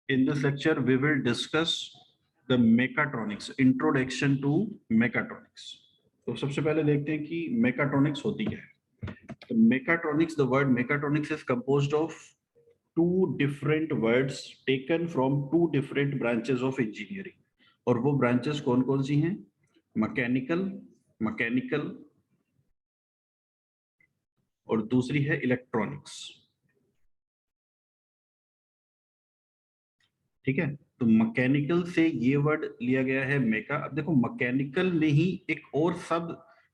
In this lecture, we will discuss the mechatronics, introduction to mechatronics. तो सबसे पहले देखते हैं कि mechatronics होती क्या है. The mechatronics, the word mechatronics is composed of two different words taken from two different branches of engineering. और वो branches कौन कौन सी हैं? मैकेनिकल और दूसरी है इलेक्ट्रॉनिक्स. ठीक है, तो मैकेनिकल से ये वर्ड लिया गया है मेका. अब देखो मैकेनिकल में ही एक और सब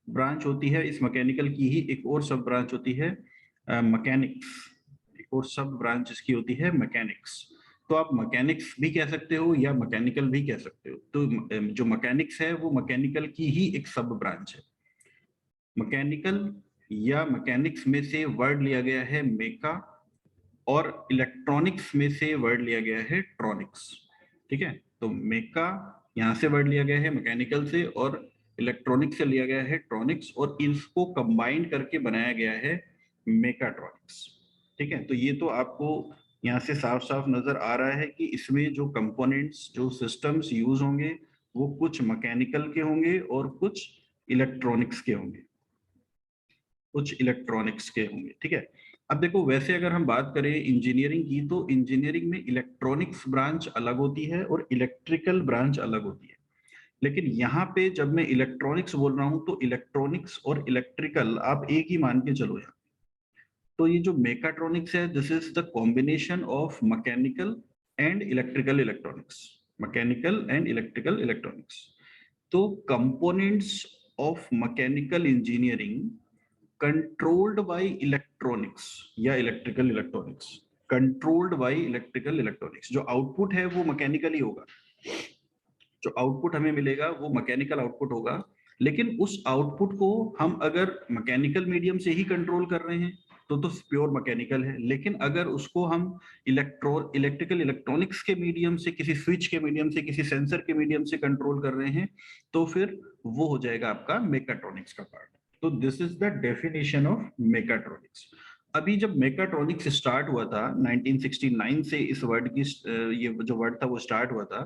ब्रांच होती है, इस मैकेनिकल की ही एक और सब ब्रांच होती है मैकेनिक्स. एक और सब ब्रांच इसकी होती है मैकेनिक्स. तो आप मैकेनिक्स भी कह सकते हो या मैकेनिकल भी कह सकते हो. तो जो मैकेनिक्स है वो मैकेनिकल की ही एक सब ब्रांच है. मैकेनिकल या मैकेनिक्स में से वर्ड लिया गया है मेका और इलेक्ट्रॉनिक्स में से वर्ड लिया गया है ट्रॉनिक्स. ठीक है, तो मेका यहाँ से वर्ड लिया गया है मैकेनिकल से और इलेक्ट्रॉनिक्स से लिया गया है ट्रॉनिक्स और इसको कंबाइन करके बनाया गया है मेकाट्रॉनिक्स. ठीक है, तो ये तो आपको यहाँ से साफ साफ नजर आ रहा है कि इसमें जो कंपोनेंट्स जो सिस्टम्स यूज होंगे वो कुछ मैकेनिकल के होंगे और कुछ इलेक्ट्रॉनिक्स के होंगे. ठीक है. अब देखो वैसे अगर हम बात करें इंजीनियरिंग की तो इंजीनियरिंग में इलेक्ट्रॉनिक्स ब्रांच अलग होती है और इलेक्ट्रिकल ब्रांच अलग होती है. लेकिन यहाँ पे जब मैं इलेक्ट्रॉनिक्स बोल रहा हूँ तो इलेक्ट्रॉनिक्स और इलेक्ट्रिकल आप एक ही मान के चलो यहाँ. तो ये जो मेकाट्रॉनिक्स है this is the combination of mechanical and electrical electronics. Mechanical and electrical electronics. तो components of mechanical engineering controlled by electronics या electrical electronics. Controlled by electrical electronics. जो आउटपुट है वो मैकेनिकल ही होगा, जो आउटपुट हमें मिलेगा वो मैकेनिकल आउटपुट होगा. लेकिन उस आउटपुट को हम अगर मैकेनिकल मीडियम से ही कंट्रोल कर रहे हैं तो प्योर मैकेनिकल है. लेकिन अगर उसको हम इलेक्ट्रिकल इलेक्ट्रॉनिक्स के मीडियम से, किसी स्विच के मीडियम से, किसी सेंसर के मीडियम से कंट्रोल कर रहे हैं तो फिर वो हो जाएगा आपका मेकाट्रॉनिक्स का पार्ट. तो this is the definition of mechatronics. अभी जब मेकाट्रॉनिक्स स्टार्ट हुआ था 1969 से इस वर्ड की ये जो वर्ड था वो स्टार्ट हुआ था.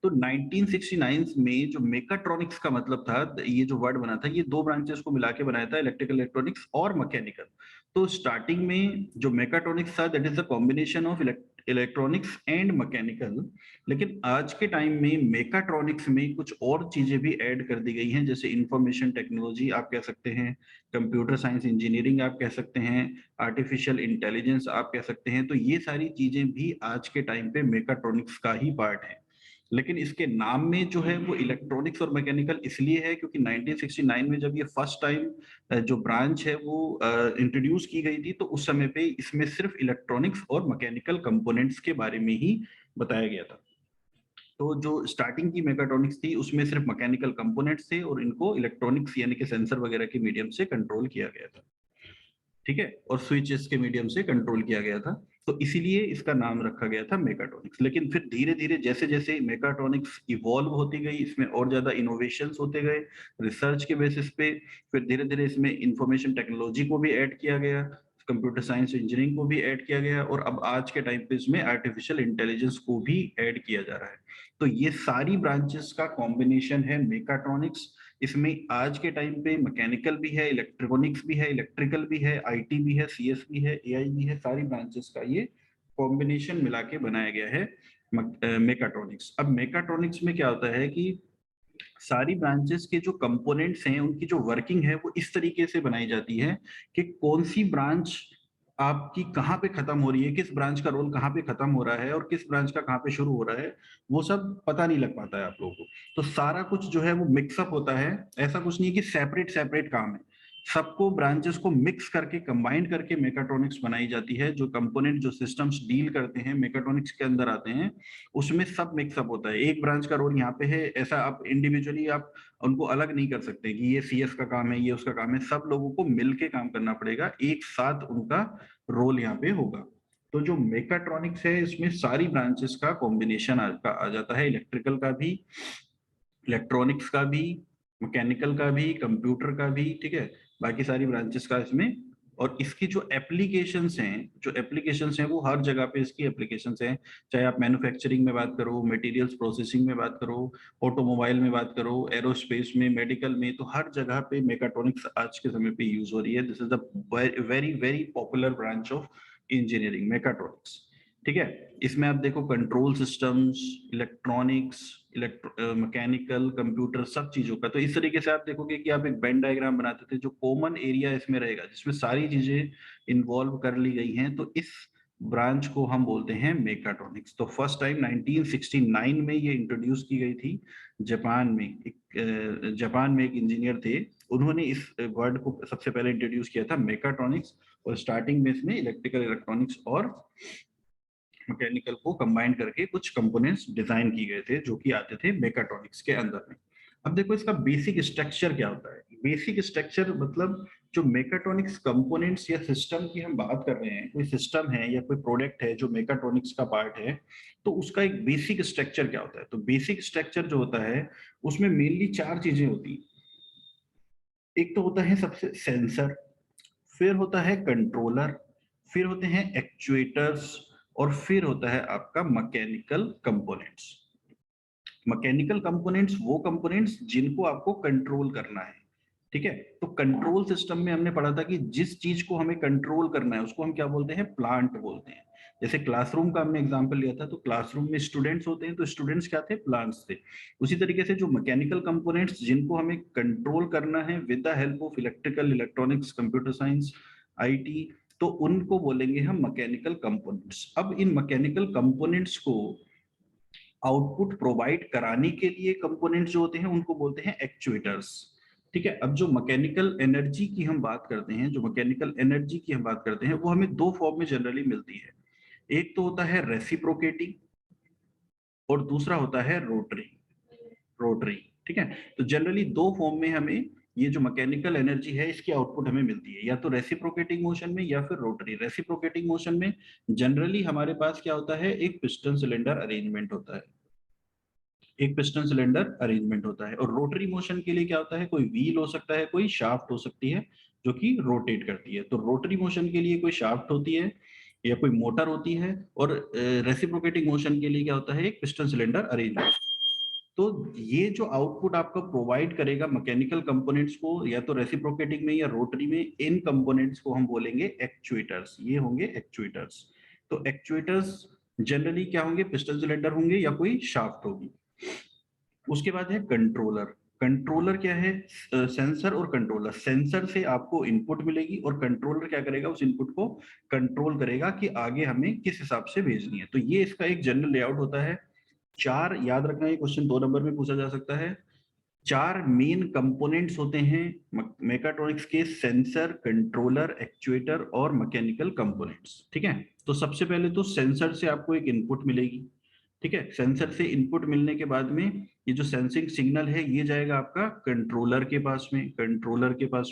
तो 1969 में जो मेकाट्रॉनिक्स का मतलब था, ये जो वर्ड बना था ये दो ब्रांचेस को मिला के बनाया था, इलेक्ट्रिकल इलेक्ट्रॉनिक्स और मैकेनिकल. तो स्टार्टिंग में जो मेकाट्रॉनिक्स था that is the combination of electronics and mechanical. लेकिन आज के टाइम में मेकाट्रॉनिक्स में कुछ और चीजें भी ऐड कर दी गई हैं, जैसे इंफॉर्मेशन टेक्नोलॉजी आप कह सकते हैं, कंप्यूटर साइंस इंजीनियरिंग आप कह सकते हैं, आर्टिफिशियल इंटेलिजेंस आप कह सकते हैं. तो ये सारी चीजें भी आज के टाइम पे मेकाट्रॉनिक्स का ही पार्ट है. लेकिन इसके नाम में जो है वो इलेक्ट्रॉनिक्स और मैकेनिकल इसलिए है क्योंकि 1969 में जब ये फर्स्ट टाइम जो ब्रांच है वो इंट्रोड्यूस की गई थी तो उस समय पे इसमें सिर्फ इलेक्ट्रॉनिक्स और मैकेनिकल कंपोनेंट्स के बारे में ही बताया गया था. तो जो स्टार्टिंग की मेकाट्रॉनिक्स थी उसमें सिर्फ मैकेनिकल कंपोनेंट्स थे और इनको इलेक्ट्रॉनिक्स यानी कि सेंसर वगैरह के मीडियम से कंट्रोल किया गया था. ठीक है, और स्विचेस के मीडियम से कंट्रोल किया गया था. तो इसीलिए इसका नाम रखा गया था मेकाट्रॉनिक्स. लेकिन फिर धीरे धीरे जैसे जैसे मेकाट्रॉनिक्स इवॉल्व होती गई, इसमें और ज्यादा इनोवेशंस होते गए रिसर्च के बेसिस पे. फिर धीरे धीरे इसमें इंफॉर्मेशन टेक्नोलॉजी को भी ऐड किया गया, कंप्यूटर साइंस इंजीनियरिंग को भी ऐड किया गया और अब आज के टाइम पे इसमें आर्टिफिशियल इंटेलिजेंस को भी ऐड किया जा रहा है. तो ये सारी ब्रांचेस का कॉम्बिनेशन है मेकाट्रॉनिक्स. इसमें आज के टाइम पे मैकेनिकल भी है, इलेक्ट्रॉनिक्स भी है, इलेक्ट्रिकल भी है, आईटी भी है, सीएस भी है, एआई भी है. सारी ब्रांचेस का ये कॉम्बिनेशन मिला के बनाया गया है मेकाट्रॉनिक्स. अब मेकाट्रॉनिक्स में क्या होता है कि सारी ब्रांचेस के जो कंपोनेंट्स हैं उनकी जो वर्किंग है वो इस तरीके से बनाई जाती है कि कौन सी ब्रांच आपकी कहाँ पे खत्म हो रही है, किस ब्रांच का रोल कहाँ पे खत्म हो रहा है और किस ब्रांच का कहाँ पे शुरू हो रहा है, वो सब पता नहीं लग पाता है आप लोगों को. तो सारा कुछ जो है वो मिक्सअप होता है. ऐसा कुछ नहीं है कि सेपरेट सेपरेट काम है, सबको ब्रांचेस को मिक्स करके कंबाइन करके मेकाट्रॉनिक्स बनाई जाती है. जो कंपोनेंट जो सिस्टम्स डील करते हैं मेकाट्रॉनिक्स के अंदर आते हैं उसमें सब मिक्सअप होता है. एक ब्रांच का रोल यहाँ पे है, ऐसा आप इंडिविजुअली आप उनको अलग नहीं कर सकते कि ये सीएस का काम है ये उसका काम है. सब लोगों को मिलके काम करना पड़ेगा, एक साथ उनका रोल यहाँ पे होगा. तो जो मेकाट्रॉनिक्स है इसमें सारी ब्रांचेस का कॉम्बिनेशन आ जाता है, इलेक्ट्रिकल का भी, इलेक्ट्रॉनिक्स का भी, मैकेनिकल का भी, कंप्यूटर का भी. ठीक है, बाकी सारी ब्रांचेस का इसमें और इसकी जो एप्लीकेशंस हैं वो हर जगह पे इसकी एप्लीकेशंस हैं। चाहे आप मैन्युफैक्चरिंग में बात करो, मटेरियल्स प्रोसेसिंग में बात करो, ऑटोमोबाइल में बात करो, एरोस्पेस में, मेडिकल में, तो हर जगह पे मेकाट्रॉनिक्स आज के समय पे यूज हो रही है। This is the very very popular branch of engineering, mechatronics. ठीक है, इसमें आप देखो control systems, electronics, mechanical, computer, सब चीजों का। तो इस तरीके से आप देखोगे कि आप एक वेन डायग्राम बनाते थे, जो कॉमन एरिया इसमें रहेगा जिसमें सारी चीजें इन्वॉल्व कर ली गई हैं, तो इस ब्रांच को हम बोलते हैं मेकाट्रॉनिक्स। तो फर्स्ट टाइम 1969 में ये इंट्रोड्यूस की गई थी जापान में। जापान में एक इंजीनियर थे, उन्होंने इस वर्ड को सबसे पहले इंट्रोड्यूस किया था, मेकाट्रॉनिक्स। और स्टार्टिंग में इसमें इलेक्ट्रिकल, इलेक्ट्रॉनिक्स और मैकेनिकल को कंबाइन करके कुछ कंपोनेंट्स डिजाइन किए गए थे जो कि आते थे मेकाट्रॉनिक्स के अंदर में। अब देखो इसका बेसिक स्ट्रक्चर क्या होता है। बेसिक स्ट्रक्चर मतलब जो मेकाट्रॉनिक्स कंपोनेंट्स या सिस्टम की हम बात कर रहे हैं, कोई सिस्टम है या कोई प्रोडक्ट है जो मेकाट्रॉनिक्स का पार्ट है, तो उसका एक बेसिक स्ट्रक्चर क्या होता है। तो बेसिक स्ट्रक्चर जो होता है उसमें मेनली चार चीजें होती हैं। एक तो होता है सबसे सेंसर, फिर होता है कंट्रोलर, फिर होते हैं एक्चुएटर्स, और फिर होता है आपका मैकेनिकल कंपोनेंट्स। मैकेनिकल कंपोनेंट्स वो कंपोनेंट्स जिनको आपको कंट्रोल करना है। ठीक है, तो कंट्रोल सिस्टम में हमने पढ़ा था कि जिस चीज को हमें कंट्रोल करना है उसको हम क्या बोलते हैं, प्लांट बोलते हैं। जैसे क्लासरूम का हमने एग्जांपल लिया था, तो क्लासरूम में स्टूडेंट्स होते हैं, तो स्टूडेंट्स क्या थे, प्लांट्स थे। उसी तरीके से जो मैकेनिकल कंपोनेंट्स जिनको हमें कंट्रोल करना है with the help of electrical, electronics, computer science, IT, तो उनको बोलेंगे हम मैकेनिकल कंपोनेंट्स। अब इन मैकेनिकल कंपोनेंट्स को आउटपुट प्रोवाइड कराने के लिए कंपोनेंट जो होते हैं उनको बोलते हैं एक्चुएटर्स। ठीक है, अब जो मैकेनिकल एनर्जी की हम बात करते हैं, वो हमें दो फॉर्म में जनरली मिलती है। एक तो होता है रेसिप्रोकेटिंग और दूसरा होता है रोटरी। रोटरी, ठीक है। तो जनरली दो फॉर्म में हमें ये जो मैकेनिकल एनर्जी है इसकी आउटपुट हमें मिलती है, या तो रेसिप्रोकेटिंग मोशन में या फिर रोटरी। रेसिप्रोकेटिंग मोशन में जनरली हमारे पास क्या होता है, एक पिस्टन सिलेंडर अरेंजमेंट होता है, और रोटरी मोशन के लिए क्या होता है, कोई व्हील हो सकता है, कोई शाफ्ट हो सकती है जो कि रोटेट करती है। तो रोटरी मोशन के लिए कोई शाफ्ट होती है या कोई मोटर होती है, और रेसिप्रोकेटिंग मोशन के लिए क्या होता है, एक पिस्टन सिलेंडर अरेंजमेंट। तो ये जो आउटपुट आपका प्रोवाइड करेगा मैकेनिकल कंपोनेंट्स को, या तो रेसिप्रोकेटिंग में या रोटरी में, इन कंपोनेंट्स को हम बोलेंगे एक्चुएटर्स। ये होंगे एक्चुएटर्स। तो एक्चुएटर्स जनरली क्या होंगे, पिस्टन सिलेंडर होंगे या कोई शाफ्ट होगी। उसके बाद है कंट्रोलर। कंट्रोलर क्या है, सेंसर और कंट्रोलर। सेंसर से आपको इनपुट मिलेगी और कंट्रोलर क्या करेगा, उस इनपुट को कंट्रोल करेगा कि आगे हमें किस हिसाब से भेजनी है। तो ये इसका एक जनरल लेआउट होता है। चार, याद रखना ये क्वेश्चन 2 नंबर में पूछा जा सकता है। चार मेन कंपोनेंट्स होते हैं मेकाट्रॉनिक्स के, सेंसर, कंट्रोलर, एक्चुएटर और मैकेनिकल कंपोनेंट्स। ठीक है, तो सबसे पहले तो सेंसर से आपको एक इनपुट मिलेगी। ठीक है, सेंसर से इनपुट मिलने के बाद में ये जो सेंसिंग सिग्नल है ये जाएगा आपका कंट्रोलर के पास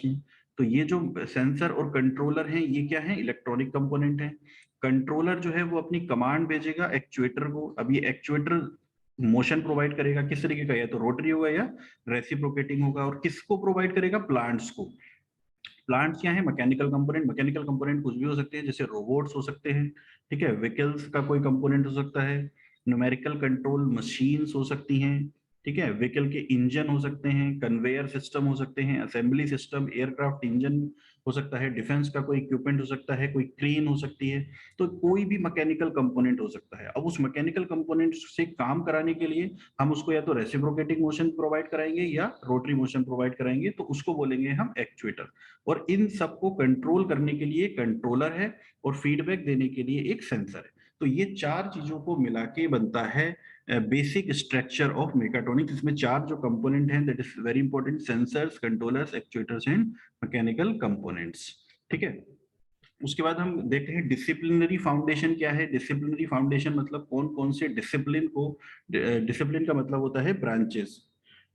में, तो ये जो सेंसर और कंट्रोलर हैं ये क्या है, इलेक्ट्रॉनिक कंपोनेंट है। कंट्रोलर जो है वो अपनी कमांड भेजेगा एक्चुएटर को। अब ये एक्चुएटर मोशन प्रोवाइड करेगा किस तरीके का, या तो रोटरी होगा या रेसिप्रोकेटिंग होगा। और किसको प्रोवाइड करेगा, प्लांट्स को। प्लांट्स क्या है, मैकेनिकल कंपोनेंट। मैकेनिकल कंपोनेंट कुछ भी हो सकते हैं, जैसे रोबोट्स हो सकते हैं, ठीक है, व्हीकल्स का कोई कंपोनेंट हो सकता है, न्यूमेरिकल कंट्रोल मशीन्स हो सकती हैं, ठीक है, व्हीकल के इंजन हो सकते हैं, कन्वेयर सिस्टम हो सकते हैं, असेंबली सिस्टम, एयरक्राफ्ट इंजन हो सकता है, डिफेंस का कोई इक्विपमेंट हो सकता है, कोई क्रेन हो सकती है। तो कोई भी मैकेनिकल कंपोनेंट हो सकता है। अब उस मैकेनिकल कंपोनेंट से काम कराने के लिए हम उसको या तो रेसिप्रोकेटिंग मोशन प्रोवाइड कराएंगे या रोटरी मोशन प्रोवाइड कराएंगे, तो उसको बोलेंगे हम एक्चुएटर। और इन सबको कंट्रोल करने के लिए कंट्रोलर है और फीडबैक देने के लिए एक सेंसर है। तो ये चार चीजों को मिला के बनता है बेसिक स्ट्रक्चर ऑफ मेकाट्रॉनिक्स। इसमें चार जो कंपोनेंट हैं, that is very important, sensors, controllers, actuators and mechanical components. ठीक है, उसके बाद हम देखते हैं डिसिप्लिनरी फाउंडेशन क्या है। डिसिप्लिनरी फाउंडेशन मतलब कौन कौन से डिसिप्लिन को, डिसिप्लिन का मतलब होता है ब्रांचेस,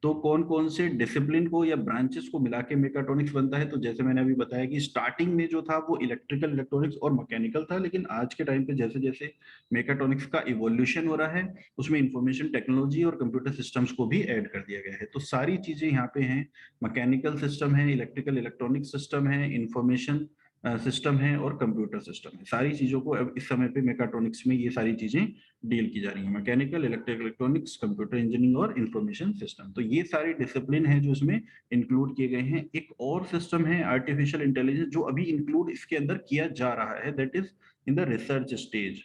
तो कौन कौन से डिसिप्लिन को या ब्रांचेस को मिला के मेकाट्रॉनिक्स बनता है। तो जैसे मैंने अभी बताया कि स्टार्टिंग में जो था वो इलेक्ट्रिकल, इलेक्ट्रॉनिक्स और मैकेनिकल था, लेकिन आज के टाइम पे जैसे जैसे मेकाट्रॉनिक्स का इवोल्यूशन हो रहा है उसमें इंफॉर्मेशन टेक्नोलॉजी और कंप्यूटर सिस्टम्स को भी ऐड कर दिया गया है। तो सारी चीजें यहाँ पे हैं, मैकेनिकल सिस्टम है, इलेक्ट्रिकल इलेक्ट्रॉनिक सिस्टम है, इंफॉर्मेशन सिस्टम है और कंप्यूटर सिस्टम है। सारी चीजों को अब इस समय पे मेकाट्रॉनिक्स में ये सारी चीजें डील की जा रही है, मैकेनिकल, इलेक्ट्रॉनिक्स, कंप्यूटर इंजीनियरिंग और इंफॉर्मेशन सिस्टम। तो ये सारे डिसिप्लिन है जो इसमें इंक्लूड किए गए हैं। एक और सिस्टम है आर्टिफिशियल इंटेलिजेंस जो अभी इंक्लूड इसके अंदर किया जा रहा है, that is in the research stage.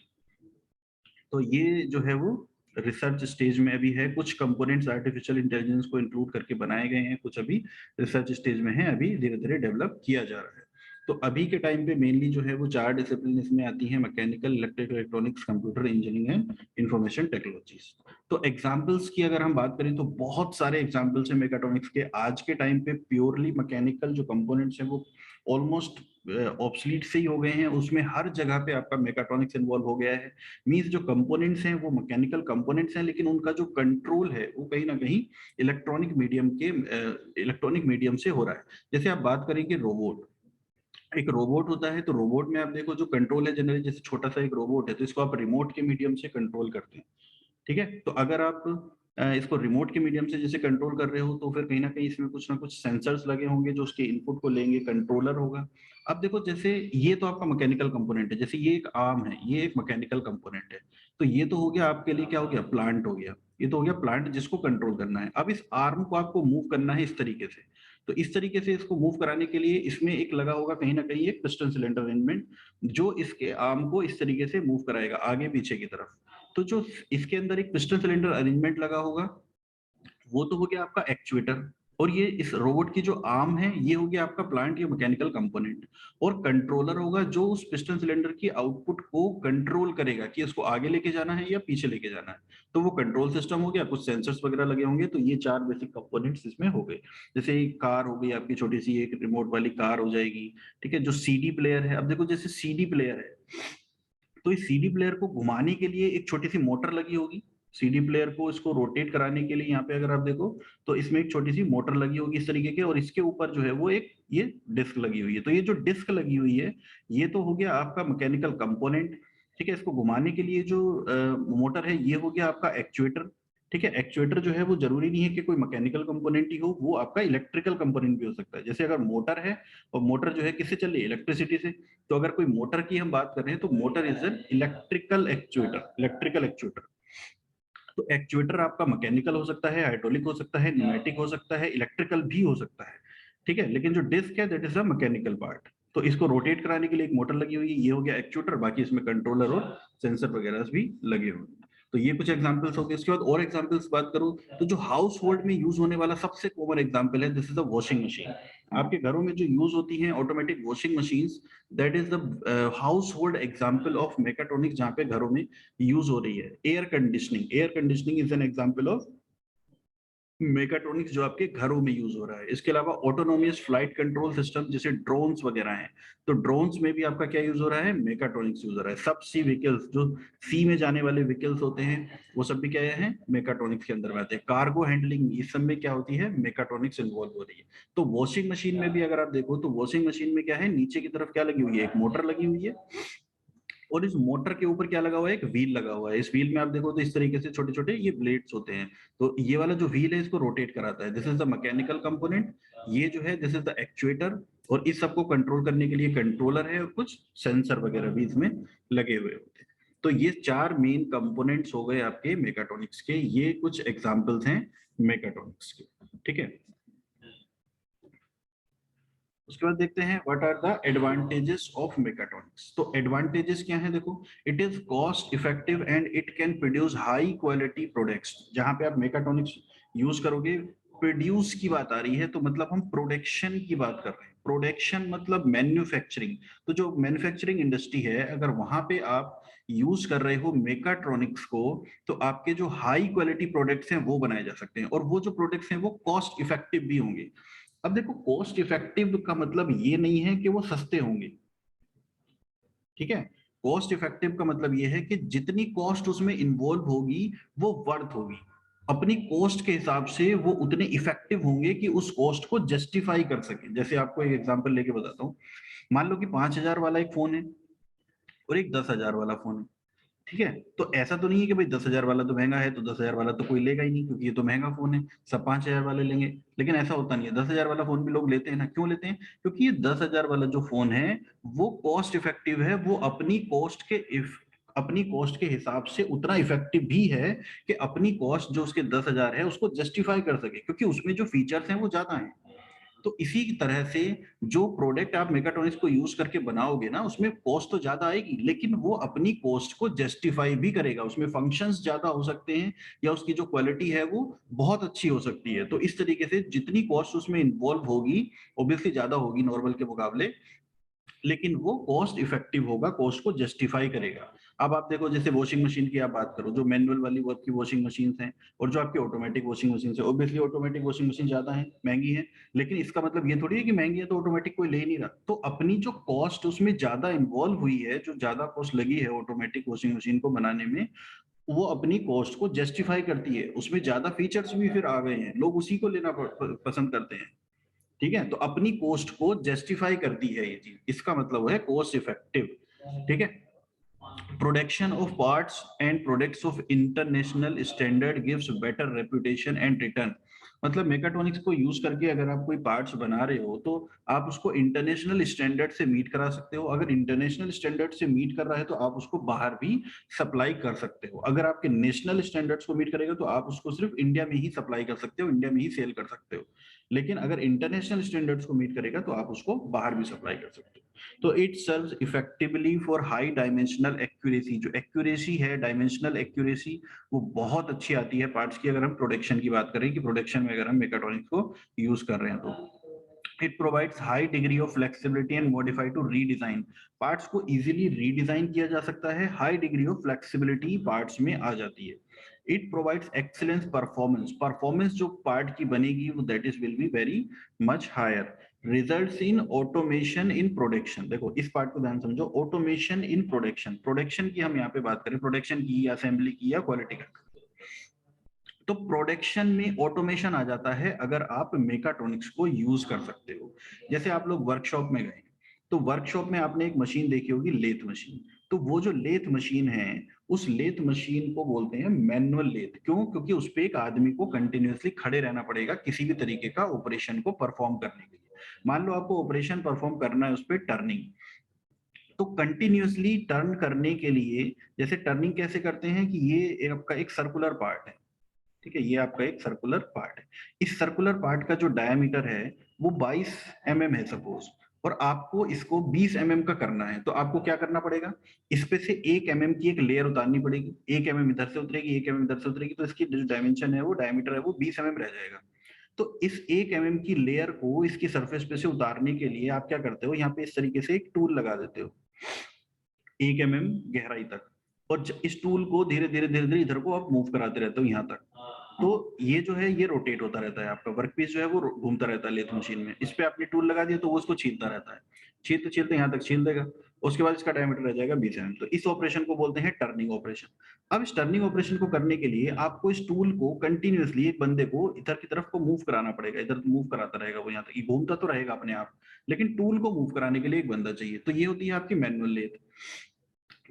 तो ये जो है वो रिसर्च स्टेज में अभी है। कुछ कंपोनेंट्स आर्टिफिशियल इंटेलिजेंस को इंक्लूड करके बनाए गए हैं, कुछ अभी रिसर्च स्टेज में है, अभी धीरे धीरे डेवलप किया जा रहा है। तो अभी के टाइम पे मेनली जो है वो 4 डिसिप्लिन इसमें आती हैं, mechanical, electrical, electronics, computer engineering and information technologies. तो एग्जाम्पल्स की अगर हम बात करें तो बहुत सारे एग्जाम्पल्स हैं मेकाट्रॉनिक्स के। आज के टाइम पे प्योरली मैकेनिकल जो कंपोनेंट्स हैं वो ऑलमोस्ट ऑब्सलीट से ही हो गए हैं, उसमें हर जगह पे आपका मेकाट्रॉनिक्स इन्वॉल्व हो गया है। मींस जो कंपोनेंट्स हैं वो मैकेनिकल कंपोनेंट्स हैं, लेकिन उनका जो कंट्रोल है वो कहीं ना कहीं इलेक्ट्रॉनिक मीडियम से हो रहा है। जैसे आप बात करेंगे रोबोट, एक रोबोट होता है, तो रोबोट में आप देखो जो कंट्रोल है जनरली, जैसे छोटा सा एक रोबोट है तो इसको आप रिमोट के मीडियम से कंट्रोल करते हैं। ठीक है, तो अगर आप इसको रिमोट के मीडियम से जैसे कंट्रोल कर रहे हो तो फिर कहीं ना कहीं इसमें कुछ ना कुछ सेंसर्स लगे होंगे जो उसके इनपुट को लेंगे, कंट्रोलर होगा। अब देखो जैसे ये तो आपका मैकेनिकल कंपोनेंट है, जैसे ये एक आर्म है, ये एक मैकेनिकल कंपोनेंट है। तो ये तो हो गया आपके लिए, क्या हो गया, प्लांट हो गया। ये तो हो गया प्लांट जिसको कंट्रोल करना है। अब इस आर्म को आपको मूव करना है इस तरीके से, तो इस तरीके से इसको मूव कराने के लिए इसमें एक लगा होगा कहीं ना कहीं एक पिस्टन सिलेंडर अरेंजमेंट, जो इसके आर्म को इस तरीके से मूव कराएगा आगे पीछे की तरफ। तो जो इसके अंदर एक पिस्टन सिलेंडर अरेंजमेंट लगा होगा वो तो हो गया आपका एक्चुएटर। और ये इस रोबोट की जो आर्म है ये हो गया आपका प्लांट या मैकेनिकल कंपोनेंट। और कंट्रोलर होगा जो उस पिस्टन सिलेंडर की आउटपुट को कंट्रोल करेगा कि इसको आगे लेके जाना है या पीछे लेके जाना है। तो वो कंट्रोल सिस्टम हो गया, कुछ सेंसर्स वगैरह लगे होंगे। तो ये 4 बेसिक कंपोनेंट्स इसमें हो गए। जैसे एक कार हो गई आपकी, छोटी सी एक रिमोट वाली कार हो जाएगी। ठीक है, जो सीडी प्लेयर है, अब देखो जैसे सीडी प्लेयर है तो इस सीडी प्लेयर को घुमाने के लिए एक छोटी सी मोटर लगी होगी। सीडी प्लेयर को इसको रोटेट कराने के लिए यहाँ पे अगर आप देखो तो इसमें एक छोटी सी मोटर लगी होगी इस तरीके के, और इसके ऊपर जो है वो एक ये डिस्क लगी हुई है। तो ये जो डिस्क लगी हुई है ये तो हो गया आपका मैकेनिकल कंपोनेंट। ठीक है, इसको घुमाने के लिए जो मोटर है ये हो गया आपका एक्चुएटर। ठीक है, एक्चुएटर जो है वो जरूरी नहीं है कि कोई मैकेनिकल कंपोनेंट ही हो, वो आपका इलेक्ट्रिकल कंपोनेंट भी हो सकता है। जैसे अगर मोटर है और मोटर जो है किससे चल रही है, इलेक्ट्रिसिटी से, तो अगर कोई मोटर की हम बात कर रहे हैं तो motor is an electrical actuator, electrical actuator. तो एक्चुएटर आपका मैकेनिकल हो सकता है, हाइड्रोलिक हो सकता है, न्यूमेटिक हो सकता है, इलेक्ट्रिकल भी हो सकता है। ठीक है, लेकिन जो डिस्क है that is a mechanical part. तो इसको रोटेट कराने के लिए एक मोटर लगी हुई है, ये हो गया एक्चुएटर। बाकी इसमें कंट्रोलर और सेंसर वगैरह भी लगे हुए हैं। तो ये कुछ एग्जांपल्स हो गए। इसके बाद और एग्जांपल्स बात करूं तो जो हाउस होल्ड में यूज होने वाला सबसे कॉमन एग्जांपल है, this is a washing machine. आपके घरों में जो यूज होती हैं automatic washing machines, that is the house hold example of mechatronics जहां पे घरों में यूज हो रही है। Air conditioning, air conditioning is an example of mechatronics जो आपके घरों में यूज हो रहा है। इसके अलावा ऑटोनोमियस फ्लाइट कंट्रोल सिस्टम जैसे ड्रोन्स वगैरह हैं, तो ड्रोन्स में भी आपका क्या यूज हो रहा है, मेकाट्रॉनिक्स यूज हो रहा है। सब सी व्हीकल्स, जो सी में जाने वाले व्हीकल्स होते हैं वो सब भी क्या है, मेकाट्रॉनिक्स के अंदर में आते हैं। कार्गो हैंडलिंग, इस सब में क्या होती है, मेकाट्रॉनिक्स इन्वॉल्व हो रही है। तो वॉशिंग मशीन में भी अगर आप देखो तो वॉशिंग मशीन में क्या है, नीचे की तरफ क्या लगी हुई है, एक मोटर लगी हुई है, और इस मोटर के ऊपर क्या लगा हुआ है, एक व्हील लगा हुआ है। इस व्हील में आप देखो तो इस तरीके से छोटे छोटे ये ब्लेड्स होते हैं। तो ये वाला जो व्हील है इसको रोटेट कराता है, this is the mechanical component. ये जो है दिस इज द एक्चुएटर, और इस सबको कंट्रोल करने के लिए कंट्रोलर है और कुछ सेंसर वगैरह भी इसमें लगे हुए होते हैं। तो ये 4 मेन कंपोनेंट्स हो गए आपके मेकाट्रॉनिक्स के। ये कुछ एग्जाम्पल्स हैं मेकाट्रॉनिक्स के। ठीक है, उसके बाद देखते हैं what are the advantages of mechatronics. तो एडवांटेजेस क्या है, देखो, it is cost effective and it can produce high quality products. जहां पे आप मेकाट्रॉनिक्स यूज करोगे, प्रोड्यूस की बात आ रही है तो मतलब हम प्रोडक्शन की बात कर रहे हैं। प्रोडक्शन मतलब मैन्युफैक्चरिंग। तो जो मैन्युफैक्चरिंग इंडस्ट्री है अगर वहां पे आप यूज कर रहे हो मेकाट्रॉनिक्स को, तो आपके जो हाई क्वालिटी प्रोडक्ट्स हैं वो बनाए जा सकते हैं, और वो जो प्रोडक्ट्स हैं वो कॉस्ट इफेक्टिव भी होंगे। अब देखो, कॉस्ट इफेक्टिव का मतलब ये नहीं है कि वो सस्ते होंगे। ठीक है, कॉस्ट इफेक्टिव का मतलब ये है कि जितनी कॉस्ट उसमें इन्वॉल्व होगी वो वर्थ होगी। अपनी कॉस्ट के हिसाब से वो उतने इफेक्टिव होंगे कि उस कॉस्ट को जस्टिफाई कर सके। जैसे आपको एक एग्जांपल लेके बताता हूँ। मान लो कि 5,000 वाला एक फोन है और एक 10,000 वाला फोन है। ठीक है, तो ऐसा तो नहीं है कि भाई 10,000 वाला तो महंगा है तो 10,000 वाला तो कोई लेगा ही नहीं, क्योंकि ये तो महंगा फोन है, सब 5,000 वाले लेंगे। लेकिन ऐसा होता नहीं है, 10,000 वाला फोन भी लोग लेते हैं ना। क्यों लेते हैं? क्योंकि ये 10,000 वाला जो फोन है वो कॉस्ट इफेक्टिव है, वो अपनी कॉस्ट के हिसाब से उतना इफेक्टिव भी है कि अपनी कॉस्ट जो उसके 10,000 है उसको जस्टिफाई कर सके, क्योंकि उसमें जो फीचर्स हैं वो ज्यादा हैं। तो इसी तरह से जो प्रोडक्ट आप मेगाट्रॉनिक्स को यूज करके बनाओगे ना, उसमें कॉस्ट तो ज्यादा आएगी, लेकिन वो अपनी कॉस्ट को जस्टिफाई भी करेगा। उसमें फंक्शंस ज्यादा हो सकते हैं, या उसकी जो क्वालिटी है वो बहुत अच्छी हो सकती है। तो इस तरीके से जितनी कॉस्ट उसमें इन्वॉल्व होगी, ऑब्वियसली ज्यादा होगी नॉर्मल के मुकाबले, लेकिन वो कॉस्ट इफेक्टिव होगा, कॉस्ट को जस्टिफाई करेगा। अब आप देखो, जैसे वॉशिंग मशीन की आप बात करो, जो मैनुअल वाली वर्क की वॉशिंग मशीन हैं और जो आपकी ऑटोमेटिक वॉशिंग मशीन है, ऑब्वियसली ऑटोमेटिक वॉशिंग मशीन ज्यादा है, महंगी है। लेकिन इसका मतलब ये थोड़ी है कि महंगी है तो ऑटोमेटिक कोई ले ही नहीं रहा। तो अपनी जो कॉस्ट उसमें ज्यादा इन्वॉल्व हुई है, जो ज्यादा कॉस्ट लगी है ऑटोमेटिक वॉशिंग मशीन को बनाने में, वो अपनी कॉस्ट को जस्टिफाई करती है। उसमें ज्यादा फीचर्स भी फिर आ गए हैं, लोग उसी को लेना पसंद करते हैं। ठीक है, तो अपनी कॉस्ट को जस्टिफाई करती है ये चीज, इसका मतलब है कॉस्ट इफेक्टिव। ठीक है, production of parts and products of international standard gives better reputation and return. मतलब मेकाट्रॉनिक्स को यूज करके अगर आप कोई पार्ट्स बना रहे हो तो आप उसको इंटरनेशनल स्टैंडर्ड से मीट करा सकते हो। अगर इंटरनेशनल स्टैंडर्ड से मीट कर रहा है तो आप उसको बाहर भी सप्लाई कर सकते हो। अगर आपके नेशनल स्टैंडर्ड्स को मीट करेगा तो आप उसको सिर्फ इंडिया में ही सप्लाई कर सकते हो, इंडिया में ही सेल कर सकते हो। लेकिन अगर इंटरनेशनल स्टैंडर्ड्स को मीट करेगा तो आप उसको बाहर भी सप्लाई कर सकते हो। तो it serves effectively for high dimensional accuracy. जो एक्यूरेसी है, डायमेंशनल एक्यूरेसी, वो बहुत अच्छी आती है पार्ट्स की। अगर हम प्रोडक्शन की बात करें कि प्रोडक्शन में अगर हम मेकाट्रॉनिक्स को यूज कर रहे हैं तो it provides high degree of flexibility and modify to redesign. Parts को इजीली रीडिजाइन किया जा सकता है, high degree of flexibility parts में आ जाती है। It provides excellence performance. Performance जो पार्ट की बनेगी वो that is will be very much higher. Results in automation in production. देखो इस पार्ट को ध्यान समझो, ऑटोमेशन इन प्रोडक्शन। प्रोडक्शन की हम यहाँ पे बात करें, प्रोडक्शन की, असेंबली की, या क्वालिटी कंट्रोल। तो प्रोडक्शन में ऑटोमेशन आ जाता है अगर आप मेकाट्रॉनिक्स को यूज कर सकते हो। जैसे आप लोग वर्कशॉप में गए, तो वर्कशॉप में आपने एक मशीन देखी होगी, लेथ मशीन। तो वो जो लेथ मशीन है, उस लेथ मशीन को बोलते हैं मैनुअल लेथ। क्यों? क्योंकि उस पे एक आदमी को कंटिन्यूअसली खड़े रहना पड़ेगा किसी भी तरीके का ऑपरेशन को परफॉर्म करने के लिए। मान लो आपको ऑपरेशन परफॉर्म करना है उस पर टर्निंग, तो कंटिन्यूअसली टर्न करने के लिए, जैसे टर्निंग कैसे करते हैं कि ये आपका एक सर्कुलर पार्ट है। ठीक है, ये आपका एक सर्कुलर पार्ट है। इस सर्कुलर पार्ट का जो डायमीटर है वो 22 mm है सपोज, और आपको इसको 20 mm का करना है। तो आपको क्या करना पड़ेगा, इस पे से 1 mm की एक लेयर उतारनी पड़ेगी। 1 mm इधर से उतरेगी, 1 mm इधर से उतरेगी, तो इसकी जो डायमेंशन है, वो डायमीटर है, वो 20 mm रह जाएगा। तो इस 1 mm की लेयर को इसकी सरफेस पे से उतारने के लिए आप क्या करते हो, यहाँ पे इस तरीके से एक टूल लगा देते हो 1 mm गहराई तक, और इस टूल को धीरे धीरे धीरे धीरे इधर को आप मूव कराते रहते हो यहाँ तक। तो ये जो है ये रोटेट होता रहता है, आपका वर्कपीस जो है वो घूमता रहता है लेथ मशीन में। इस पे आपने टूल लगा दिया तो वो उसको छीलता रहता है, छीलते छीलते यहाँ तक छील देगा। उसके बाद इसका डायमीटर रह जाएगा 20 mm। तो इस ऑपरेशन को बोलते हैं टर्निंग ऑपरेशन। अब इस टर्निंग ऑपरेशन को करने के लिए आपको इस टूल को कंटिन्यूअसली एक बंदे को इधर की तरफ को मूव कराना पड़ेगा। इधर मूव कराता रहेगा वो, यहाँ तक ये घूमता तो रहेगा अपने आप, लेकिन टूल को मूव कराने के लिए एक बंदा चाहिए। तो ये होती है आपकी मैनुअल लेथ।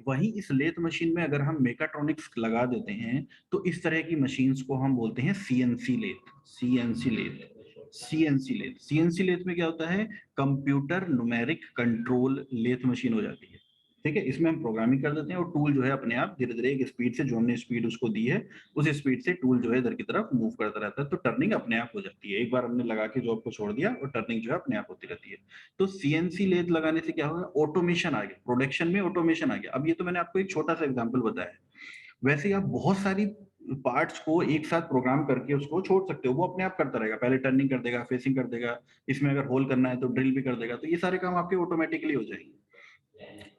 वहीं इस लेथ मशीन में अगर हम मेकाट्रॉनिक्स लगा देते हैं तो इस तरह की मशीन्स को हम बोलते हैं CNC lathe. CNC lathe, CNC lathe, CNC lathe में क्या होता है, computer numeric control lathe machine हो जाती है। ठीक है, इसमें हम प्रोग्रामिंग कर देते हैं और टूल जो है अपने आप धीरे धीरे एक स्पीड से, जो हमने स्पीड उसको दी है उस स्पीड से टूल जो है इधर की तरफ मूव करता रहता है। तो टर्निंग अपने आप हो जाती है, एक बार हमने लगा के जॉब को छोड़ दिया और टर्निंग जो है अपने आप होती रहती है। तो सीएनसी लेथ लगाने से क्या होगा, ऑटोमेशन आ गया, प्रोडक्शन में ऑटोमेशन आ गया। अब ये तो मैंने आपको एक छोटा सा एग्जांपल बताया है, वैसे ही आप बहुत सारी पार्ट्स को एक साथ प्रोग्राम करके उसको छोड़ सकते हो, वो अपने आप करता रहेगा। पहले टर्निंग कर देगा, फेसिंग कर देगा, इसमें अगर होल करना है तो ड्रिल भी कर देगा। तो ये सारे काम आपके ऑटोमेटिकली हो जाएंगे।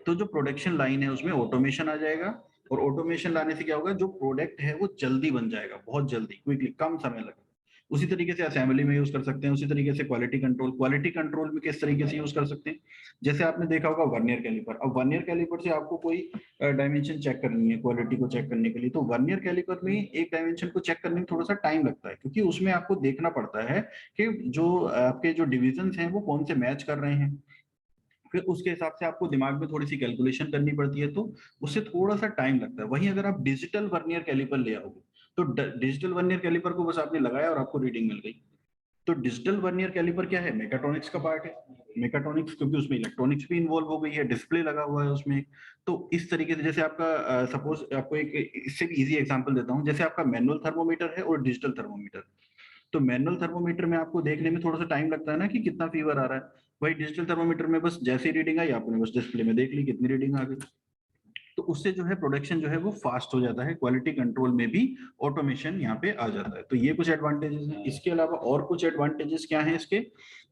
तो जो प्रोडक्शन लाइन है उसमें ऑटोमेशन आ जाएगा, और ऑटोमेशन लाने से क्या होगा, जो प्रोडक्ट है वो जल्दी बन जाएगा, बहुत जल्दी, क्विकली, कम समय लगेगा। उसी तरीके से असेंबली में यूज कर सकते हैं, उसी तरीके से क्वालिटी कंट्रोल, क्वालिटी कंट्रोल में किस तरीके से यूज कर सकते हैं, जैसे आपने देखा होगा वर्नियर कैलिपर। अब वर्नियर कैलिपर से आपको कोई डायमेंशन चेक करनी है, क्वालिटी को चेक करने के लिए, तो वर्नियर कैलिपर में एक डायमेंशन को चेक करने में थोड़ा सा टाइम लगता है, क्योंकि उसमें आपको देखना पड़ता है कि जो आपके जो डिविजन हैं वो कौन से मैच कर रहे हैं। फिर उसके हिसाब से आपको दिमाग में थोड़ी सी कैलकुलेशन करनी पड़ती है, तो उससे थोड़ा सा टाइम लगता है। वहीं अगर आप डिजिटल वर्नियर कैलिपर ले आओगे, तो डिजिटल वर्नियर कैलिपर को बस आपने लगाया और आपको रीडिंग मिल गई। तो डिजिटल वर्नियर कैलिपर क्या है, मेकाट्रॉनिक्स का पार्ट है। मेकाट्रॉनिक्स क्योंकि उसमें इलेक्ट्रॉनिक्स भी इन्वॉल्व हो गई है, डिस्प्ले लगा हुआ है उसमें। तो इस तरीके से, जैसे आपका सपोज आपको एक इससे भी इजी एग्जांपल देता हूँ, जैसे आपका मैनुअल थर्मोमीटर है और डिजिटल थर्मोमीटर। तो मैनुअल थर्मोमीटर में आपको देखने में थोड़ा सा टाइम लगता है ना कि कितना फीवर आ रहा है। वही डिजिटल थर्मोमीटर में बस जैसे ही रीडिंग आई, आपने बस डिस्प्ले में देख ली कितनी रीडिंग आ गई। तो उससे जो है प्रोडक्शन जो है वो फास्ट हो जाता है, क्वालिटी कंट्रोल में भी ऑटोमेशन यहाँ पे आ जाता है। तो ये कुछ एडवांटेजेस हैं। इसके अलावा और कुछ एडवांटेजेस क्या हैं इसके,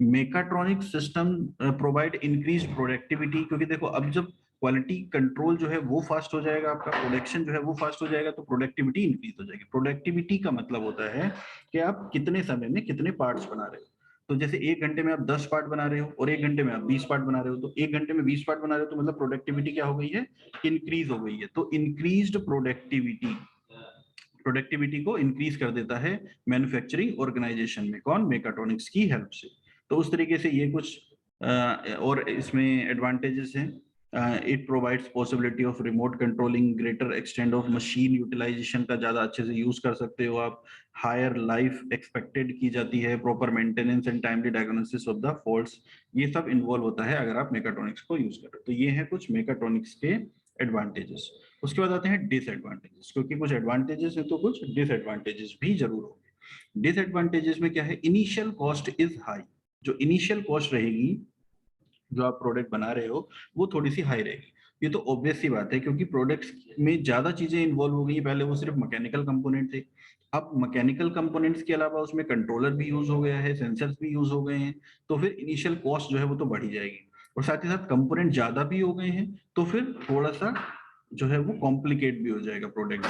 mechatronic system provide increase productivity, क्योंकि देखो अब जब क्वालिटी कंट्रोल जो है वो फास्ट हो जाएगा, आपका प्रोडक्शन जो है वो फास्ट हो जाएगा, तो प्रोडक्टिविटी इंक्रीज हो जाएगी। प्रोडक्टिविटी का मतलब होता है कि आप कितने समय में कितने पार्ट्स बना रहे हो। तो जैसे 1 घंटे में आप 10 पार्ट बना रहे हो और 1 घंटे में आप 20 पार्ट बना रहे हो, तो 1 घंटे में 20 पार्ट बना रहे हो, तो मतलब प्रोडक्टिविटी क्या हो गई है, इंक्रीज हो गई है। तो इंक्रीज्ड प्रोडक्टिविटी, प्रोडक्टिविटी को इंक्रीज कर देता है मैन्युफैक्चरिंग ऑर्गेनाइजेशन में, कौन, मेकाट्रॉनिक्स की हेल्प से। तो उस तरीके से ये कुछ और इसमें एडवांटेजेस हैं। It provides possibility of remote controlling, greater extend of machine utilization का ज्यादा अच्छे से यूज कर सकते हो आप, हायर लाइफ एक्सपेक्टेड की जाती है, proper maintenance and timely diagnosis of the faults, ये सब इन्वॉल्व होता है अगर आप मेकाट्रॉनिक्स को यूज करो। तो ये है कुछ मेकाट्रॉनिक्स के एडवांटेजेस। उसके बाद आते हैं डिसएडवांटेजेस, क्योंकि कुछ एडवांटेजेस है तो कुछ डिसएडवांटेजेस भी जरूर होंगे। डिसएडवांटेजेस में क्या है, इनिशियल कॉस्ट इज हाई। जो इनिशियल कॉस्ट रहेगी, जो आप प्रोडक्ट बना रहे हो, वो थोड़ी सी हाई रहेगी। ये तो ऑब्वियस सी बात है, क्योंकि प्रोडक्ट्स में ज्यादा चीजें इन्वॉल्व हो गई। पहले वो सिर्फ मैकेनिकल कंपोनेंट थे, अब मैकेनिकल कंपोनेंट्स के अलावा उसमें कंट्रोलर भी यूज हो गया है, सेंसर्स भी यूज हो गए हैं। तो फिर इनिशियल कॉस्ट जो है वो तो बढ़ ही जाएगी, और साथ ही साथ कंपोनेंट ज्यादा भी हो गए हैं, तो फिर थोड़ा सा जो है वो कॉम्प्लिकेट भी हो जाएगा प्रोडक्ट।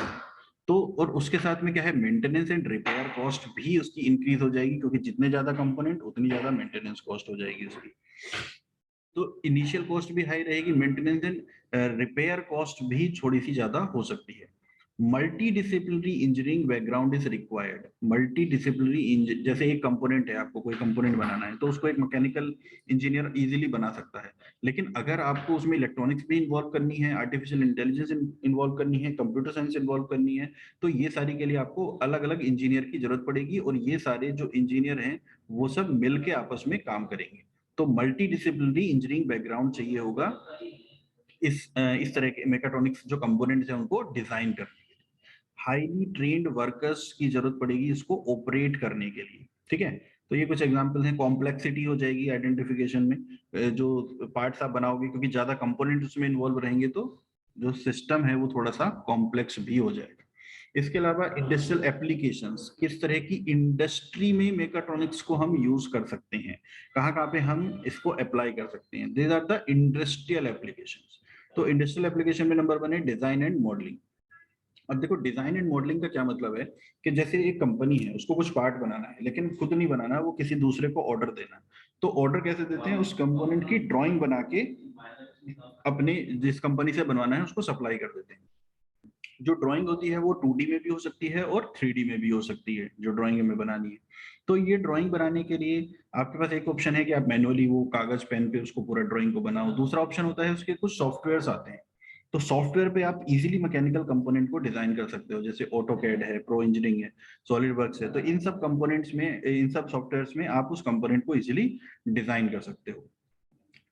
तो और उसके साथ में क्या है, मेंटेनेंस एंड रिपेयर कॉस्ट भी उसकी इंक्रीज हो जाएगी, क्योंकि जितने ज्यादा कंपोनेंट उतनी ज्यादा मेंटेनेंस कॉस्ट हो जाएगी उसकी। तो इनिशियल कॉस्ट भी हाई रहेगी, मेंटेनेंस एंड रिपेयर कॉस्ट भी थोड़ी सी ज्यादा हो सकती है। Multi disciplinary engineering background is required. Multi disciplinary, जैसे एक कंपोनेंट है, आपको कोई कंपोनेंट बनाना है, तो उसको एक मैकेनिकल इंजीनियर इजीली बना सकता है। लेकिन अगर आपको उसमें इलेक्ट्रॉनिक्स भी इन्वॉल्व करनी है, आर्टिफिशियल इंटेलिजेंस इन्वॉल्व करनी है, कंप्यूटर साइंस इन्वॉल्व करनी है, तो ये सारी के लिए आपको अलग अलग इंजीनियर की जरूरत पड़ेगी, और ये सारे जो इंजीनियर हैं वो सब मिलके आपस में काम करेंगे। तो मल्टी डिसिप्लिनरी इंजीनियरिंग बैकग्राउंड चाहिए होगा इस तरह के मेकाट्रॉनिक्स जो कंपोनेंट्स हैं उनको डिजाइन करने के लिए। हाईली ट्रेन्ड वर्कर्स की जरूरत पड़ेगी इसको ऑपरेट करने के लिए, ठीक है। तो ये कुछ एग्जांपल्स हैं। कॉम्प्लेक्सिटी हो जाएगी आइडेंटिफिकेशन में, जो पार्ट्स आप बनाओगे, क्योंकि ज्यादा कंपोनेंट उसमें इन्वॉल्व रहेंगे, तो जो सिस्टम है वो थोड़ा सा कॉम्प्लेक्स भी हो जाएगा। इसके अलावा इंडस्ट्रियल एप्लीकेशंस, किस तरह की इंडस्ट्री में मेकाट्रॉनिक्स को हम यूज कर सकते हैं, कहाँ कहाँ पे हम इसको अप्लाई कर सकते हैं, these are the industrial applications. तो इंडस्ट्रियल एप्लीकेशन में नंबर 1 है डिजाइन एंड मॉडलिंग। अब देखो डिजाइन एंड मॉडलिंग का क्या मतलब है, कि जैसे एक कंपनी है, उसको कुछ पार्ट बनाना है, लेकिन खुद नहीं बनाना, वो किसी दूसरे को ऑर्डर देना है। तो ऑर्डर कैसे देते हैं, उस कंपोनेंट की ड्राइंग बना के अपने जिस कंपनी से बनवाना है उसको सप्लाई कर देते हैं। जो ड्राइंग होती है वो 2D में भी हो सकती है और 3D में भी हो सकती है, जो ड्राइंग हमें बनानी है। तो ये ड्राइंग बनाने के लिए आपके पास एक ऑप्शन है कि आप मैनुअली वो कागज पेन पे उसको पूरा ड्राइंग को बनाओ। दूसरा ऑप्शन होता है उसके कुछ सॉफ्टवेयर्स आते हैं। तो सॉफ्टवेयर पे आप इजीली मैकेनिकल कंपोनेंट को डिजाइन कर सकते हो, जैसे ऑटोकैड है, प्रो इंजीनियरिंग है, सॉलिड वर्क्स है। तो इन सब कंपोनेंट्स में, इन सब सॉफ्टवेयर्स में आप उस कंपोनेंट को इजीली डिजाइन कर सकते हो।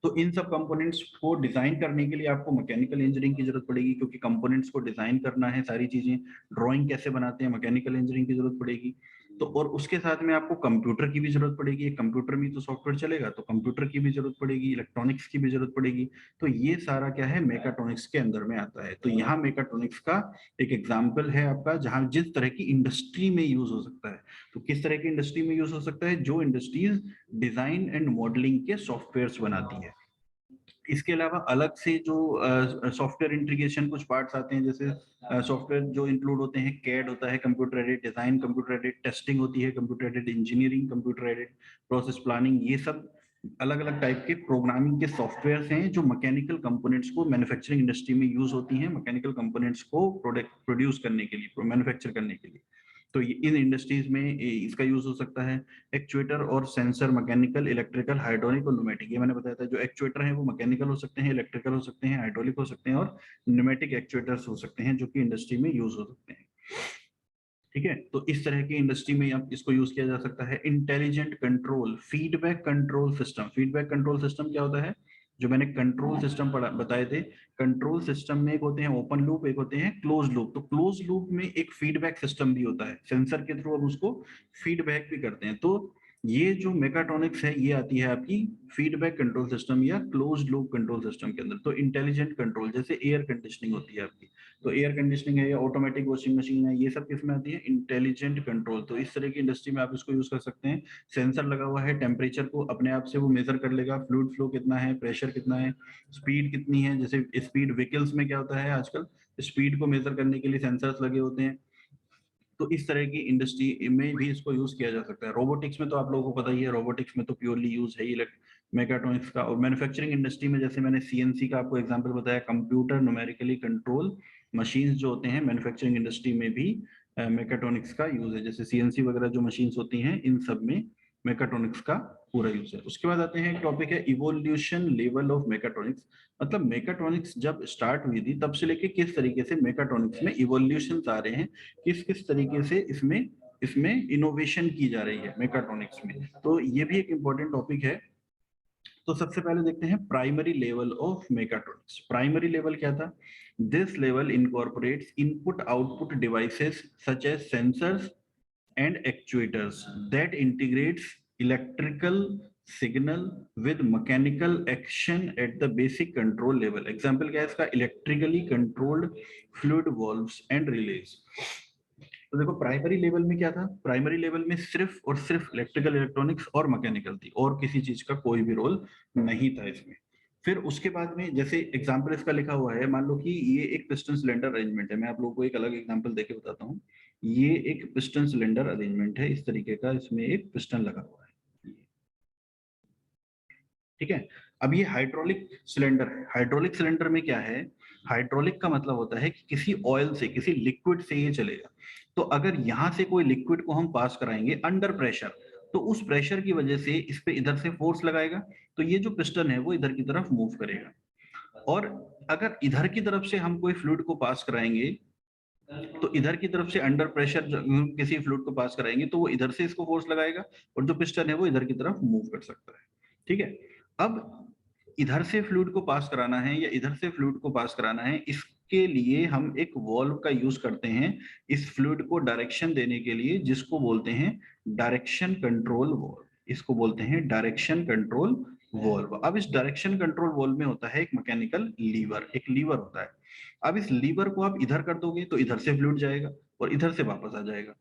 तो इन सब कंपोनेंट्स को डिजाइन करने के लिए आपको मैकेनिकल इंजीनियरिंग की जरूरत पड़ेगी, क्योंकि कंपोनेंट्स को डिजाइन करना है, सारी चीजें, ड्राइंग कैसे बनाते हैं, मैकेनिकल इंजीनियरिंग की जरूरत पड़ेगी। तो और उसके साथ में आपको कंप्यूटर की भी जरूरत पड़ेगी, कंप्यूटर में तो सॉफ्टवेयर चलेगा, तो कंप्यूटर की भी जरूरत पड़ेगी, इलेक्ट्रॉनिक्स की भी जरूरत पड़ेगी। तो ये सारा क्या है, मेकाट्रॉनिक्स के अंदर में आता है। तो यहाँ मेकाट्रॉनिक्स का एक एग्जाम्पल है आपका, जहां जिस तरह की इंडस्ट्री में यूज हो सकता है। तो किस तरह की इंडस्ट्री में यूज हो सकता है, जो इंडस्ट्रीज डिजाइन एंड मॉडलिंग के सॉफ्टवेयर बनाती है। इसके अलावा अलग से जो सॉफ्टवेयर इंटीग्रेशन कुछ पार्ट्स आते हैं, जैसे सॉफ्टवेयर जो इंक्लूड होते हैं, कैड होता है, computer aided design, computer aided testing होती है, computer aided engineering, computer aided process planning, ये सब अलग अलग टाइप के प्रोग्रामिंग के सॉफ्टवेयर हैं जो मैकेनिकल कंपोनेंट्स को मैन्युफैक्चरिंग इंडस्ट्री में यूज होती हैं, मैकेनिकल कंपोनेंट्स को प्रोडक्ट प्रोड्यूस करने के लिए, मैन्युफैक्चर करने के लिए। तो इन इंडस्ट्रीज में इसका यूज हो सकता है। एक्चुएटर और सेंसर मैकेनिकल, इलेक्ट्रिकल, हाइड्रोलिक और न्यूमेटिक, ये मैंने बताया था। जो एक्चुएटर हैं वो मैकेनिकल हो सकते हैं, इलेक्ट्रिकल हो सकते हैं, हाइड्रोलिक हो सकते हैं और न्यूमेटिक एक्चुएटर्स हो सकते हैं जो कि इंडस्ट्री में यूज हो सकते हैं। ठीक है, तो इस तरह की इंडस्ट्री में आप इसको यूज किया जा सकता है। Intelligent control, feedback control system. Feedback control system क्या होता है? जो मैंने कंट्रोल सिस्टम बताए थे, कंट्रोल सिस्टम में एक होते हैं ओपन लूप, एक होते हैं क्लोज लूप। तो क्लोज लूप में एक फीडबैक सिस्टम भी होता है, सेंसर के थ्रू हम उसको फीडबैक भी करते हैं। तो ये जो मेकाट्रॉनिक्स है ये आती है आपकी फीडबैक कंट्रोल सिस्टम या क्लोज लूप कंट्रोल सिस्टम के अंदर। तो इंटेलिजेंट कंट्रोल, जैसे एयर कंडीशनिंग होती है आपकी, तो एयर कंडीशनिंग है या ऑटोमेटिक वॉशिंग मशीन है, ये सब किसमें आती है? Intelligent control. तो इस तरह की इंडस्ट्री में आप इसको यूज कर सकते हैं। सेंसर लगा हुआ है, टेम्परेचर को अपने आप से वो मेजर कर लेगा, फ्लूइड फ्लो कितना है, प्रेशर कितना है, स्पीड कितनी है। जैसे स्पीड व्हीकल्स में क्या होता है आजकल, स्पीड को मेजर करने के लिए सेंसर्स लगे होते हैं। तो इस तरह की इंडस्ट्री में भी इसको यूज किया जा सकता है। रोबोटिक्स में तो आप लोगों को पता ही है, रोबोटिक्स में तो प्योरली यूज है मेगाट्रॉनिक्स का। और मैन्युफैक्चरिंग इंडस्ट्री में जैसे मैंने सीएनसी का आपको एग्जांपल बताया, कंप्यूटर न्यूमेरिकली कंट्रोल मशीन्स जो होते हैं, मैन्युफैक्चरिंग इंडस्ट्री में भी मेकाट्रॉनिक्स का यूज है। जैसे सीएनसी वगैरह जो मशीन्स होती हैं, इन सब में मेकाट्रॉनिक्स का पूरा यूज है। उसके बाद आते हैं, टॉपिक है इवोल्यूशन लेवल ऑफ मेकाट्रॉनिक्स। मतलब मेकाट्रॉनिक्स जब स्टार्ट हुई थी तब से लेके किस तरीके से मेकाट्रॉनिक्स में इवोल्यूशन आ रहे हैं, किस किस तरीके से इसमें इसमें इनोवेशन की जा रही है मेकाट्रॉनिक्स में। तो ये भी एक इंपॉर्टेंट टॉपिक है। तो सबसे पहले देखते हैं primary level of mechatronics. Primary level क्या था? This level incorporates input output devices such as sensors and actuators that integrates electrical signal with mechanical action at the basic control level. Example क्या है इसका? electrically controlled fluid valves and relays. तो देखो primary level में क्या था? Primary level में सिर्फ और सिर्फ इलेक्ट्रिकल, इलेक्ट्रॉनिक्स और मैकेनिकल थी, और किसी चीज का कोई भी रोल नहीं था इसमें। फिर उसके बाद में जैसे एग्जांपल इसका लिखा हुआ है, मान लो कि ये एक पिस्टन सिलेंडर अरेंजमेंट है। मैं आप लोगों को एक अलग एग्जांपल देके बताता हूँ। ये एक पिस्टन सिलेंडर अरेंजमेंट है, इस तरीके का, इसमें एक पिस्टन लगा हुआ है। ठीक है, अब ये हाइड्रोलिक सिलेंडर है। हाइड्रोलिक सिलेंडर में क्या है? हाइड्रोलिक का मतलब होता है कि किसी ऑयल से, किसी लिक्विड से ये चलेगा। तो अगर यहां से कोई लिक्विड को हम पास कराएंगे अंडर प्रेशर, तो उस प्रेशर की वजह से इस पे इधर से फोर्स लगाएगा, तो ये जो पिस्टन है वो इधर की तरफ मूव करेगा। और अगर इधर की तरफ से हम कोई फ्लूइड को पास कराएंगे, तो इधर की तरफ से अंडर प्रेशर किसी फ्लूइड को पास कराएंगे तो वो इधर से इसको फोर्स लगाएगा, और जो पिस्टन है वो इधर की तरफ मूव कर सकता है। ठीक है, अब इधर से फ्लूइड को पास कराना है या इधर से फ्लूइड को पास कराना है, इसके लिए हम एक वॉल्व का यूज करते हैं इस फ्लूइड को डायरेक्शन देने के लिए, जिसको बोलते हैं डायरेक्शन कंट्रोल वॉल्व। इसको बोलते हैं डायरेक्शन कंट्रोल वॉल्व। अब इस डायरेक्शन कंट्रोल वॉल्व में होता है एक मैकेनिकल लीवर, एक लीवर होता है। अब इस लीवर को आप इधर कर दोगे तो इधर से फ्लूइड जाएगा और इधर से वापस आ जाएगा।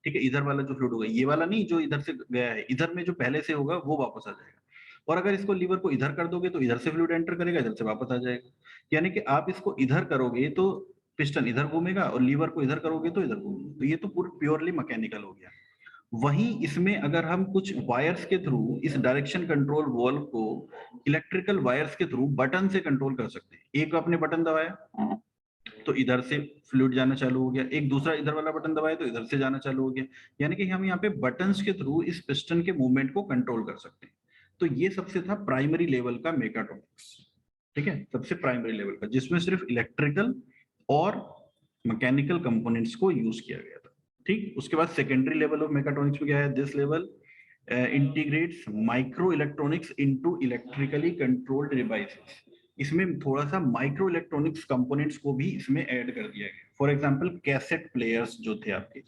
ठीक है, इधर वाला जो फ्लूइड होगा, ये वाला नहीं जो इधर से गया है, इधर में जो पहले से होगा वो वापस आ जाएगा। और अगर इसको लीवर को इधर कर दोगे तो इधर से फ्लूइड एंटर करेगा, इधर से वापस आ जाएगा। यानी कि आप इसको इधर करोगे तो पिस्टन इधर घूमेगा, और लीवर को इधर करोगे तो इधर घूमेगा। तो ये तो पूरा प्योरली मैकेनिकल हो गया। वहीं इसमें अगर हम कुछ वायर्स के थ्रू इस डायरेक्शन कंट्रोल वॉल्व को इलेक्ट्रिकल वायर्स के थ्रू बटन से कंट्रोल कर सकते हैं। एक आपने बटन दबाया तो इधर से फ्लूइड जाना चालू हो गया, एक दूसरा इधर वाला बटन दबाया तो इधर से जाना चालू हो गया। यानी कि हम यहाँ पे बटन्स के थ्रू इस पिस्टन के मूवमेंट को कंट्रोल कर सकते हैं। तो ये सबसे था प्राइमरी लेवल का मेकाट्रॉनिक्स। ठीक है, सबसे प्राइमरी लेवल का, जिसमें सिर्फ इलेक्ट्रिकल और मैकेनिकल कंपोनेंट्स को यूज किया गया था। ठीक, उसके बाद सेकेंडरी लेवल ऑफ मेकाट्रॉनिक्स में क्या है? This level integrates micro electronics into electrically controlled devices. इसमें थोड़ा सा माइक्रो इलेक्ट्रॉनिक्स कंपोनेंट्स को भी इसमें ऐड कर दिया गया। फॉर एग्जांपल कैसेट प्लेयर्स जो थे आपके,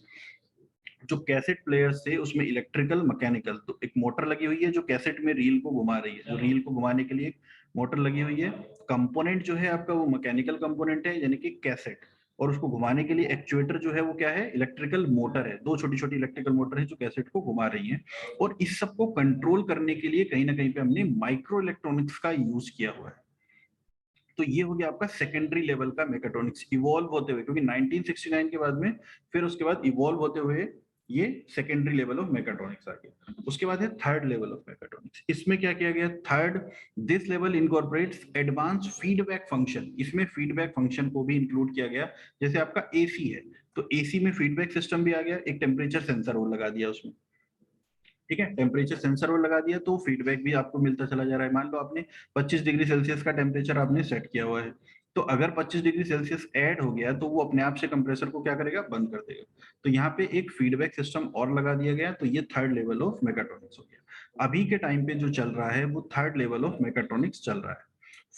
जो कैसेट प्लेयर्स थे उसमें इलेक्ट्रिकल, मैकेनिकल, तो एक मोटर लगी हुई है जो कैसेट में रील को घुमा रही है, जो रील को घुमाने के लिए मोटर लगी हुई है। कंपोनेंट जो है आपका वो मैकेनिकल कंपोनेंट है, यानी कि कैसेट। और उसको घुमाने के लिए एक्चुएटर जो है वो क्या है? इलेक्ट्रिकल मोटर है। दो छोटी छोटी इलेक्ट्रिकल मोटर है जो कैसेट को घुमा रही है। और इस सबको कंट्रोल करने के लिए कहीं ना कहीं पे हमने माइक्रो इलेक्ट्रॉनिक्स का यूज किया हुआ है। तो ये हो गया आपका सेकेंडरी लेवल का मेकाट्रॉनिक्स, इवॉल्व होते हुए, क्योंकि 1969 के बाद में फिर उसके बाद इवॉल्व होते हुए ये सेकेंडरी लेवल ऑफ मेकाट्रॉनिक्स आ गया। उसके बाद है थर्ड लेवल ऑफ मेकाट्रॉनिक्स। इसमें क्या किया गया, third, this level incorporates advance feedback function. इसमें फीडबैक फंक्शन को भी इंक्लूड किया गया। जैसे आपका एसी है तो एसी में फीडबैक सिस्टम भी आ गया, एक टेम्परेचर सेंसर और लगा दिया उसमें, ठीक है, टेम्परेचर सेंसर और लगा दिया तो फीडबैक भी आपको मिलता चला जा रहा है। मान लो आपने 25 डिग्री सेल्सियस का टेम्परेचर आपने सेट किया हुआ है, तो अगर 25 डिग्री सेल्सियस ऐड हो गया तो वो अपने आप से कंप्रेसर को क्या करेगा, बंद कर देगा। तो यहाँ पे एक फीडबैक सिस्टम और लगा दिया गया, तो ये थर्ड लेवल ऑफ मेकाट्रॉनिक्स हो गया। अभी के टाइम पे जो चल रहा है वो थर्ड लेवल ऑफ मेकाट्रॉनिक्स चल रहा है।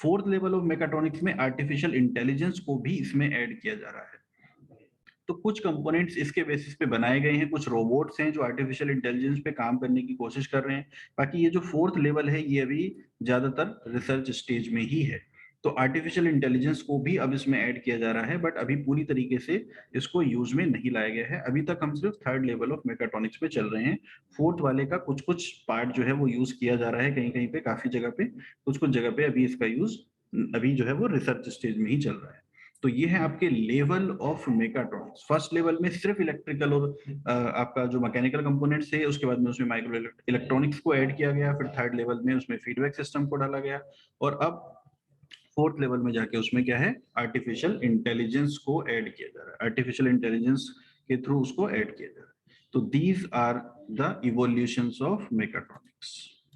फोर्थ लेवल ऑफ मेकाट्रॉनिक्स में आर्टिफिशियल इंटेलिजेंस को भी इसमें ऐड किया जा रहा है। तो कुछ कंपोनेंट्स इसके बेसिस पे बनाए गए हैं, कुछ रोबोट्स हैं जो आर्टिफिशियल इंटेलिजेंस पे काम करने की कोशिश कर रहे हैं। बाकी ये जो फोर्थ लेवल है ये अभी ज्यादातर रिसर्च स्टेज में ही है। तो आर्टिफिशियल इंटेलिजेंस को भी अब इसमें ऐड किया जा रहा है, बट अभी पूरी तरीके से इसको यूज में नहीं लाया गया है। अभी तक हम सिर्फ थर्ड लेवल ऑफ मेकाट्रॉनिक्स पे चल रहे हैं। फोर्थ वाले का कुछ कुछ पार्ट जो है वो यूज किया जा रहा है, कहीं कहीं पे, काफी जगह पे, कुछ कुछ जगह पे अभी इसका यूज अभी जो है वो रिसर्च स्टेज में ही चल रहा है। तो ये है आपके level of mechatronics. First level में सिर्फ इलेक्ट्रिकल और आपका जो मैकेनिकल कंपोनेंट्स थे, उसके बाद में उसमें माइक्रो इलेक्ट्रॉनिक्स को ऐड किया गया, फिर थर्ड लेवल में उसमें फीडबैक सिस्टम को डाला गया, और अब फोर्थ लेवल में जाके उसमें क्या है, आर्टिफिशियल इंटेलिजेंस को ऐड किया जा रहा है, आर्टिफिशियल इंटेलिजेंस के थ्रू उसको ऐड किया जा रहा है। तो these are the evolutions of mechatronics.